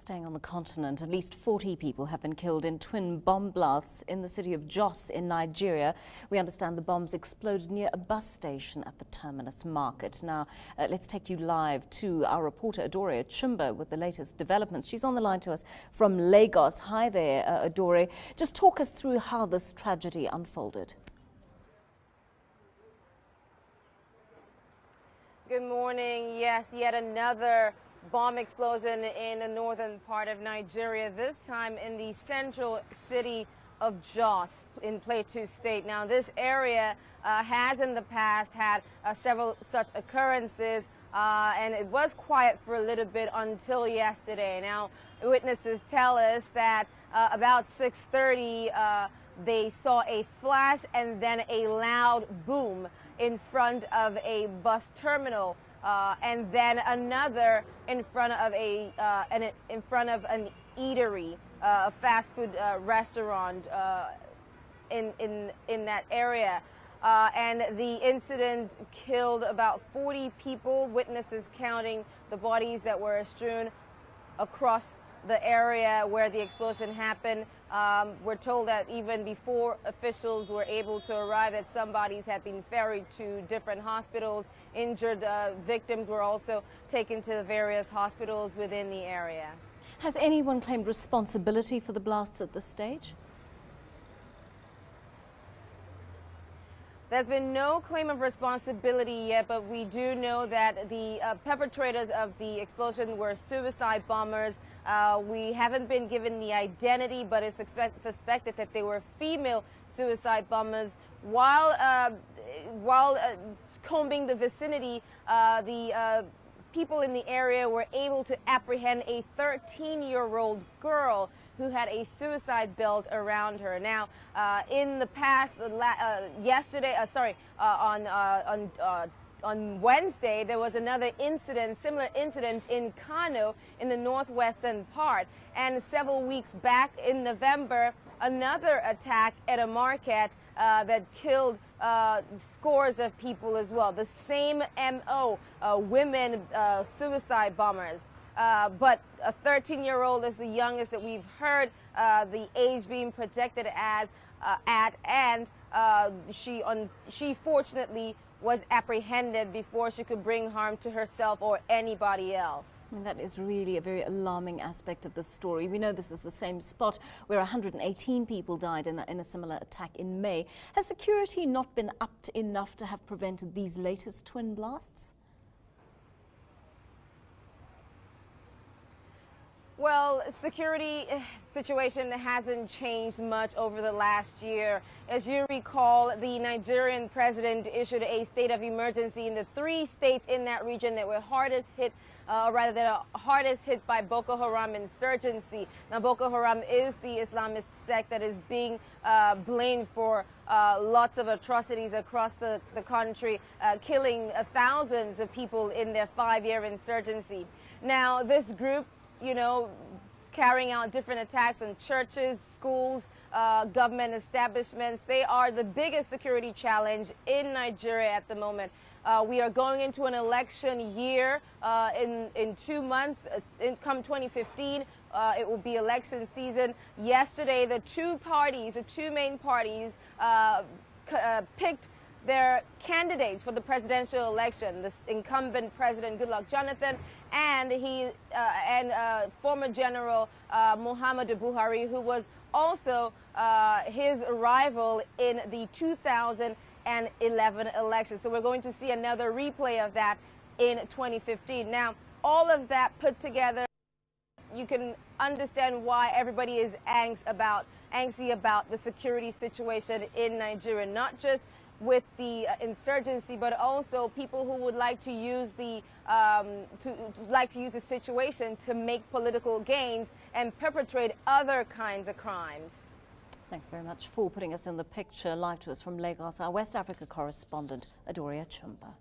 Staying on the continent, at least 40 people have been killed in twin bomb blasts in the city of Jos in Nigeria. We understand the bombs exploded near a bus station at the Terminus Market. Now, let's take you live to our reporter Adaure Achumba with the latest developments. She's on the line to us from Lagos. Hi there, Adaure. Just talk us through how this tragedy unfolded. Good morning. Yes, yet another bomb explosion in the northern part of Nigeria, this time in the central city of Jos in Plateau State. Now, this area has in the past had several such occurrences, and it was quiet for a little bit until yesterday. Now, witnesses tell us that about 6:30, they saw a flash and then a loud boom in front of a bus terminal, and then another in front of an eatery, a fast food restaurant in that area. And the incident killed about 40 people, witnesses counting the bodies that were strewn across the area where the explosion happened. We're told that even before officials were able to arrive, that some bodies had been ferried to different hospitals. Injured victims were also taken to the various hospitals within the area. Has anyone claimed responsibility for the blasts at this stage? There's been no claim of responsibility yet, but we do know that the perpetrators of the explosion were suicide bombers. We haven't been given the identity, but it's suspected that they were female suicide bombers. While combing the vicinity, the people in the area were able to apprehend a 13-year-old girl who had a suicide belt around her. Now, in the past, on Wednesday, there was another incident, similar incident in Kano in the northwestern part. And several weeks back in November, another attack at a market that killed scores of people as well. The same MO, women suicide bombers. But a 13-year-old is the youngest that we've heard the age being projected as and she fortunately was apprehended before she could bring harm to herself or anybody else. And that is really a very alarming aspect of the story. We know this is the same spot where 118 people died in a similar attack in May. Has security not been upped enough to have prevented these latest twin blasts? Well, security situation hasn't changed much over the last year. As you recall, the Nigerian president issued a state of emergency in the 3 states in that region that were hardest hit, hardest hit by Boko Haram insurgency. Now, Boko Haram is the Islamist sect that is being blamed for lots of atrocities across the country, killing thousands of people in their 5-year insurgency. Now, this group, carrying out different attacks on churches, schools, government establishments. They are the biggest security challenge in Nigeria at the moment. We are going into an election year in 2 months. Come 2015, it will be election season. Yesterday, the two main parties, picked their candidates for the presidential election, the incumbent president Goodluck Jonathan and former General Muhammadu Buhari, who was also his rival in the 2011 election. So we're going to see another replay of that in 2015. Now, all of that put together, you can understand why everybody is angsty about the security situation in Nigeria, not just with the insurgency, but also people who would like to use the situation to make political gains and perpetrate other kinds of crimes. Thanks very much for putting us in the picture. Live to us from Lagos, our West Africa correspondent, Adaure Achumba.